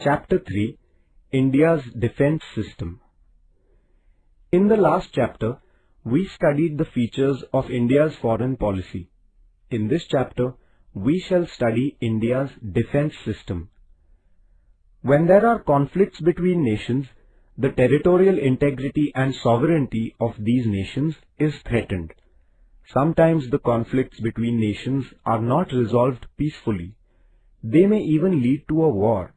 Chapter 3, India's Defence System. In the last chapter, we studied the features of India's foreign policy. In this chapter, we shall study India's defence system. When there are conflicts between nations, the territorial integrity and sovereignty of these nations is threatened. Sometimes the conflicts between nations are not resolved peacefully. They may even lead to a war.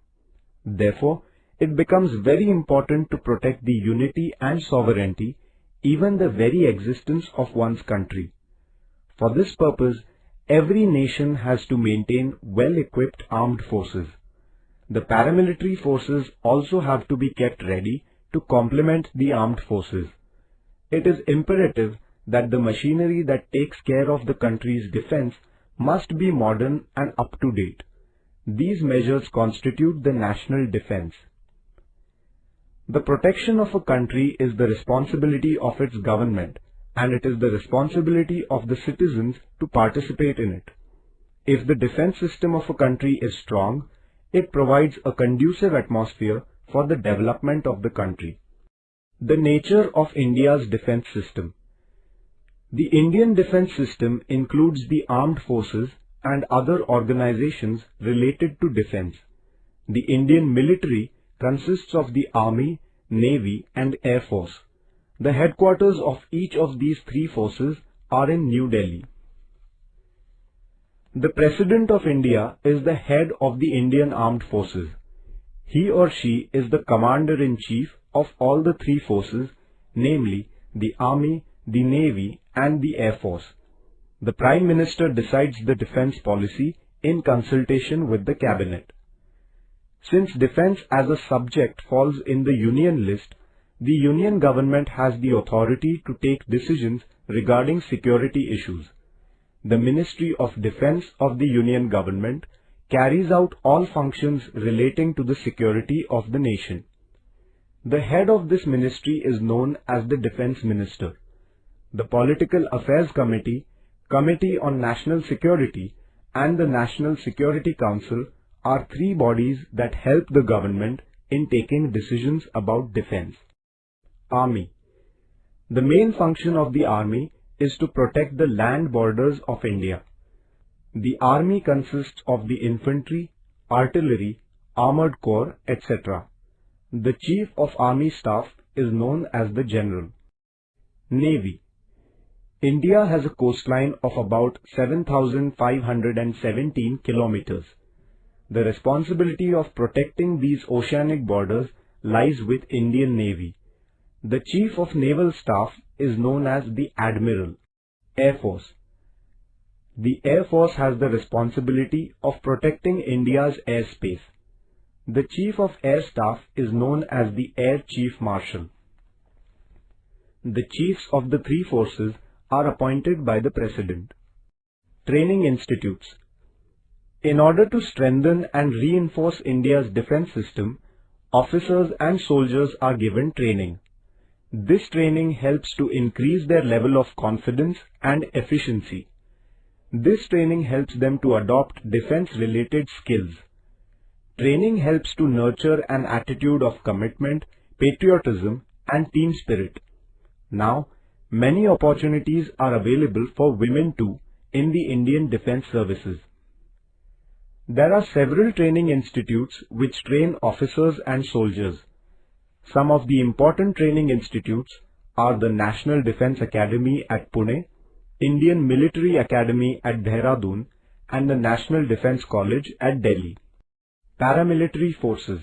Therefore, it becomes very important to protect the unity and sovereignty, even the very existence of one's country. For this purpose, every nation has to maintain well-equipped armed forces. The paramilitary forces also have to be kept ready to complement the armed forces. It is imperative that the machinery that takes care of the country's defense must be modern and up-to-date. These measures constitute the national defense. The protection of a country is the responsibility of its government, and it is the responsibility of the citizens to participate in it. If the defense system of a country is strong, it provides a conducive atmosphere for the development of the country. The nature of India's defense system. The Indian defense system includes the armed forces and other organizations related to defense. The Indian military consists of the Army, Navy and Air Force. The headquarters of each of these three forces are in New Delhi. The President of India is the head of the Indian Armed Forces. He or she is the Commander-in-Chief of all the three forces, namely the Army, the Navy and the Air Force. The Prime Minister decides the defense policy in consultation with the Cabinet. Since defense as a subject falls in the Union list, the Union government has the authority to take decisions regarding security issues. The Ministry of Defense of the Union government carries out all functions relating to the security of the nation. The head of this ministry is known as the Defense Minister. The Political Affairs Committee, Committee on National Security and the National Security Council are three bodies that help the government in taking decisions about defense. Army. The main function of the Army is to protect the land borders of India. The Army consists of the infantry, artillery, armored corps, etc. The Chief of Army Staff is known as the General. Navy. India has a coastline of about 7,517 kilometers. The responsibility of protecting these oceanic borders lies with Indian Navy. The Chief of Naval Staff is known as the Admiral. Air Force. The Air Force has the responsibility of protecting India's airspace. The Chief of Air Staff is known as the Air Chief Marshal. The chiefs of the three forces are appointed by the President. Training institutes. In order to strengthen and reinforce India's defense system, officers and soldiers are given training. This training helps to increase their level of confidence and efficiency. This training helps them to adopt defense-related skills. Training helps to nurture an attitude of commitment, patriotism, and team spirit. Now, many opportunities are available for women too in the Indian Defence Services. There are several training institutes which train officers and soldiers. Some of the important training institutes are the National Defence Academy at Pune, Indian Military Academy at Dehradun, and the National Defence College at Delhi. Paramilitary forces.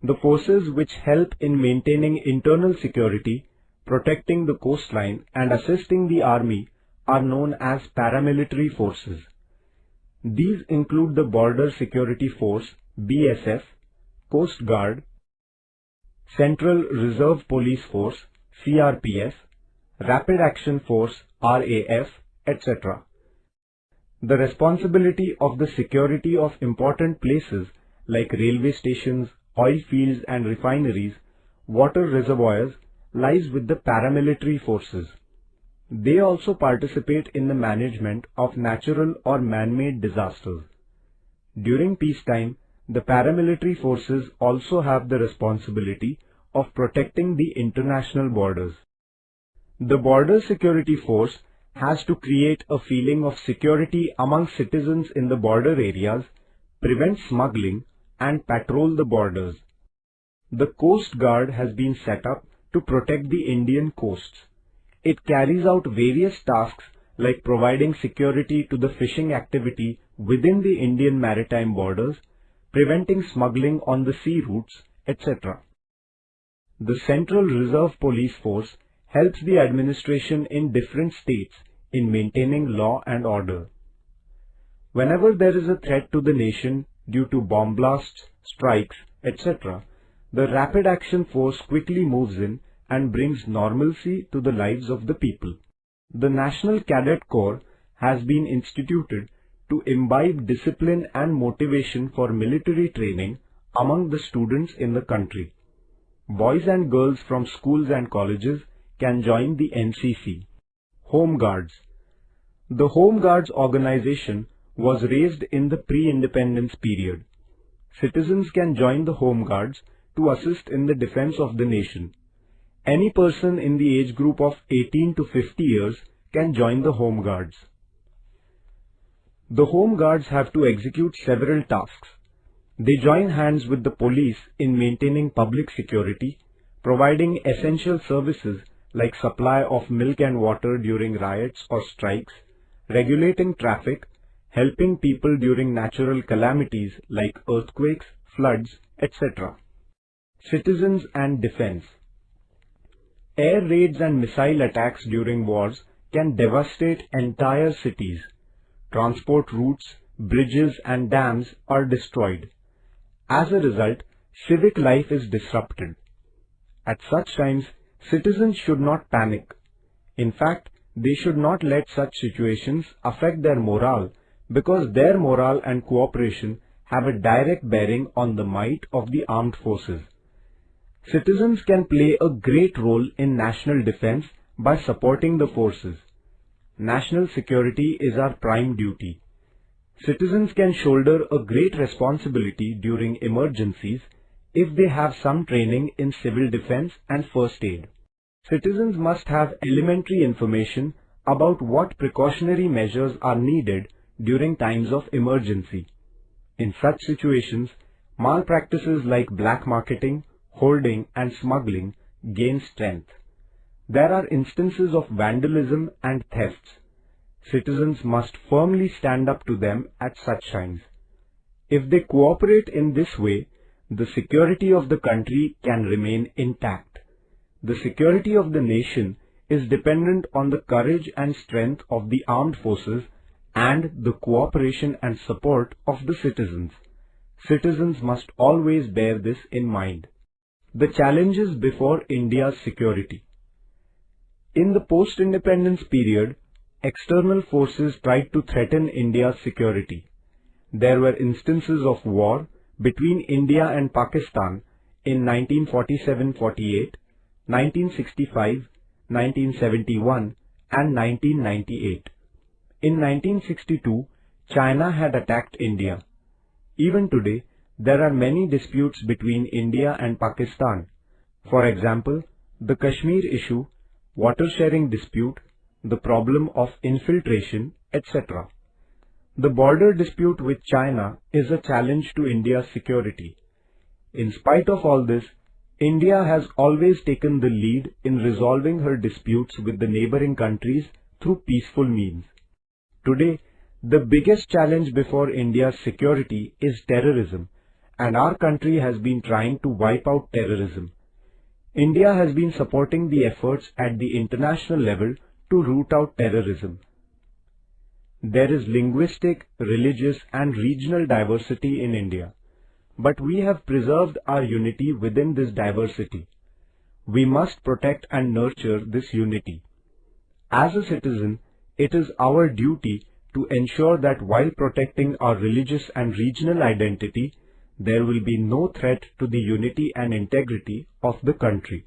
The forces which help in maintaining internal security, protecting the coastline and assisting the army are known as paramilitary forces. These include the Border Security Force (BSF), Coast Guard, Central Reserve Police Force (CRPF), Rapid Action Force (RAF), etc. The responsibility of the security of important places like railway stations, oil fields and refineries, water reservoirs lies with the paramilitary forces. They also participate in the management of natural or man-made disasters. During peacetime, the paramilitary forces also have the responsibility of protecting the international borders. The Border Security Force has to create a feeling of security among citizens in the border areas, prevent smuggling, and patrol the borders. The Coast Guard has been set up to protect the Indian coasts. It carries out various tasks like providing security to the fishing activity within the Indian maritime borders, preventing smuggling on the sea routes, etc. The Central Reserve Police Force helps the administration in different states in maintaining law and order. Whenever there is a threat to the nation due to bomb blasts, strikes, etc., the Rapid Action Force quickly moves in and brings normalcy to the lives of the people. The National Cadet Corps has been instituted to imbibe discipline and motivation for military training among the students in the country. Boys and girls from schools and colleges can join the NCC. Home Guards. The Home Guards organization was raised in the pre-independence period. Citizens can join the Home Guards to assist in the defense of the nation. Any person in the age group of 18 to 50 years can join the Home Guards. The Home Guards have to execute several tasks. They join hands with the police in maintaining public security, providing essential services like supply of milk and water during riots or strikes, regulating traffic, helping people during natural calamities like earthquakes, floods, etc. Citizens and defense. Air raids and missile attacks during wars can devastate entire cities. Transport routes, bridges and dams are destroyed. As a result, civic life is disrupted. At such times, citizens should not panic. In fact, they should not let such situations affect their morale, because their morale and cooperation have a direct bearing on the might of the armed forces. Citizens can play a great role in national defense by supporting the forces. National security is our prime duty. Citizens can shoulder a great responsibility during emergencies if they have some training in civil defense and first aid. Citizens must have elementary information about what precautionary measures are needed during times of emergency. In such situations, malpractices like black marketing, hoarding and smuggling gain strength. There are instances of vandalism and thefts. Citizens must firmly stand up to them at such times. If they cooperate in this way, the security of the country can remain intact. The security of the nation is dependent on the courage and strength of the armed forces and the cooperation and support of the citizens. Citizens must always bear this in mind. The challenges before India's security. In the post-independence period, external forces tried to threaten India's security. There were instances of war between India and Pakistan in 1947-48, 1965, 1971 and 1998. In 1962, China had attacked India. Even today, there are many disputes between India and Pakistan. For example, the Kashmir issue, water sharing dispute, the problem of infiltration, etc. The border dispute with China is a challenge to India's security. In spite of all this, India has always taken the lead in resolving her disputes with the neighboring countries through peaceful means. Today, the biggest challenge before India's security is terrorism, and our country has been trying to wipe out terrorism. India has been supporting the efforts at the international level to root out terrorism. There is linguistic, religious and regional diversity in India, but we have preserved our unity within this diversity. We must protect and nurture this unity. As a citizen, it is our duty to ensure that while protecting our religious and regional identity, there will be no threat to the unity and integrity of the country.